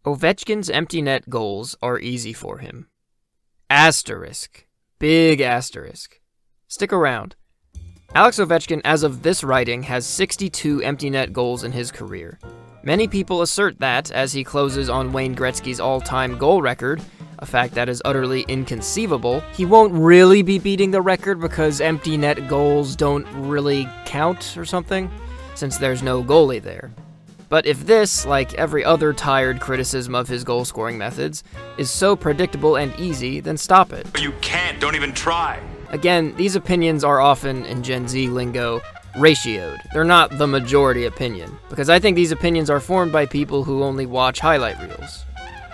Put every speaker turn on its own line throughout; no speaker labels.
Ovechkin's empty net goals are easy for him. Asterisk. Big asterisk. Stick around. Alex Ovechkin, as of this writing, has 62 empty net goals in his career. Many people assert that, as he closes on Wayne Gretzky's all-time goal record, a fact that is utterly inconceivable, he won't really be beating the record because empty net goals don't really count or something, since there's no goalie there. But if this, like every other tired criticism of his goal-scoring methods, is so predictable and easy, then stop it.
You can't, don't even try.
Again, these opinions are often, in Gen Z lingo, ratioed. They're not the majority opinion, because I think these opinions are formed by people who only watch highlight reels.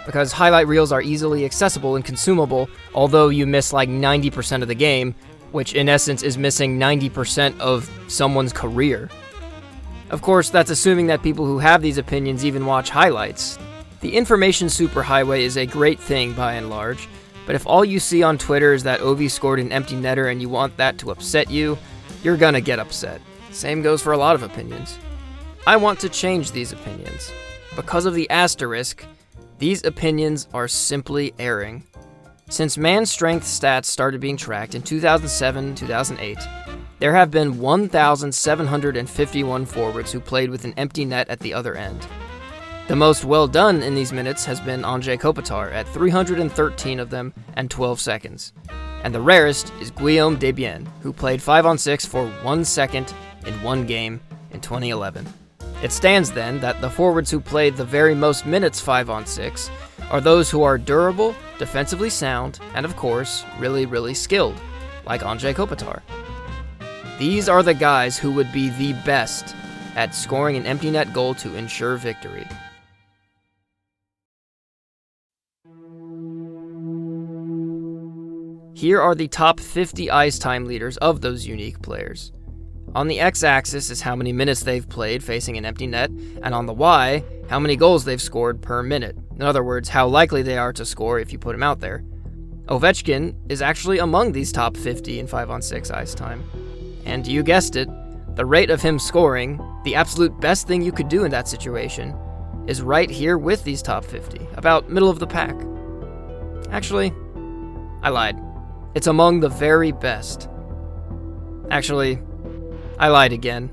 Because highlight reels are easily accessible and consumable, although you miss like 90% of the game, which in essence is missing 90% of someone's career. Of course, that's assuming that people who have these opinions even watch highlights. The information superhighway is a great thing by and large, but if all you see on Twitter is that Ovi scored an empty netter and you want that to upset you, you're gonna get upset. Same goes for a lot of opinions. I want to change these opinions. Because of the asterisk, these opinions are simply erring. Since man strength stats started being tracked in 2007-2008, there have been 1,751 forwards who played with an empty net at the other end. The most well done in these minutes has been Anze Kopitar at 313 of them and 12 seconds. And the rarest is Guillaume Desbiens, who played 5-on-6 for 1 second in one game in 2011. It stands then that the forwards who played the very most minutes 5-on-6 are those who are durable, defensively sound, and of course, really, really skilled, like Anze Kopitar. These are the guys who would be the best at scoring an empty net goal to ensure victory. Here are the top 50 ice time leaders of those unique players. On the x-axis is how many minutes they've played facing an empty net, and on the y, how many goals they've scored per minute. In other words, how likely they are to score if you put them out there. Ovechkin is actually among these top 50 in 5-on-6 ice time. And you guessed it, the rate of him scoring, the absolute best thing you could do in that situation, is right here with these top 50, about middle of the pack. Actually, I lied. It's among the very best. Actually, I lied again.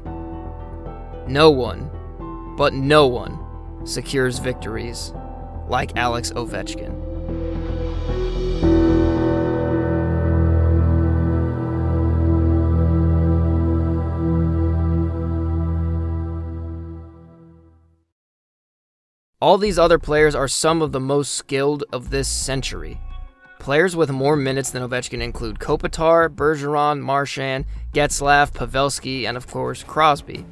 No one, but no one, secures victories like Alex Ovechkin. All these other players are some of the most skilled of this century. Players with more minutes than Ovechkin include Kopitar, Bergeron, Marchand, Getzlaf, Pavelski, and of course, Crosby.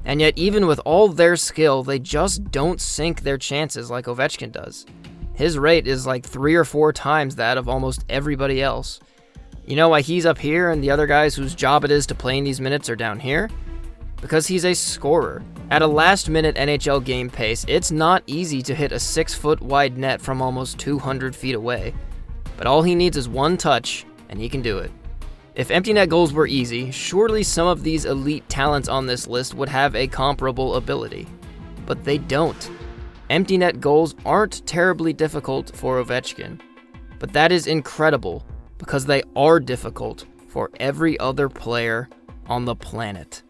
And yet, even with all their skill, they just don't sink their chances like Ovechkin does. His rate is like 3 or 4 times that of almost everybody else. You know why he's up here and the other guys whose job it is to play in these minutes are down here? Because he's a scorer. At a last-minute NHL game pace, it's not easy to hit a 6-foot wide net from almost 200 feet away. But all he needs is one touch, and he can do it. If empty net goals were easy, surely some of these elite talents on this list would have a comparable ability. But they don't. Empty net goals aren't terribly difficult for Ovechkin. But that is incredible, because they are difficult for every other player on the planet.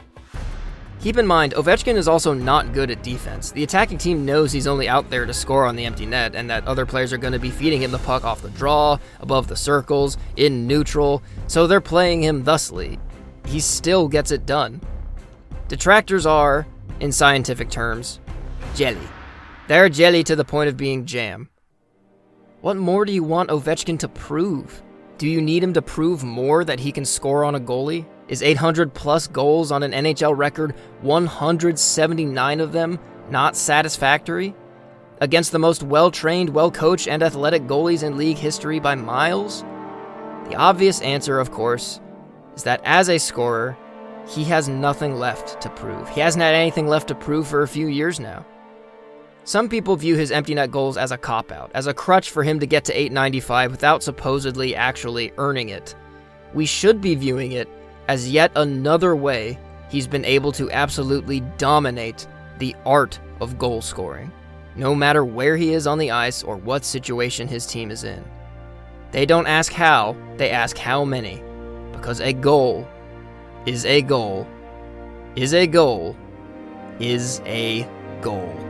Keep in mind, Ovechkin is also not good at defense. The attacking team knows he's only out there to score on the empty net, and that other players are going to be feeding him the puck off the draw, above the circles, in neutral, so they're playing him thusly. He still gets it done. Detractors are, in scientific terms, jelly. They're jelly to the point of being jam. What more do you want Ovechkin to prove? Do you need him to prove more that he can score on a goalie? Is 800 plus goals on an NHL record, 179 of them, not satisfactory? Against the most well-trained, well-coached, and athletic goalies in league history by miles? The obvious answer, of course, is that as a scorer, he has nothing left to prove. He hasn't had anything left to prove for a few years now. Some people view his empty net goals as a cop-out, as a crutch for him to get to 895 without supposedly actually earning it. We should be viewing it as yet another way he's been able to absolutely dominate the art of goal scoring. no matter where he is on the ice or what situation his team is in. They don't ask how, they ask how many, because a goal is a goal is a goal is a goal.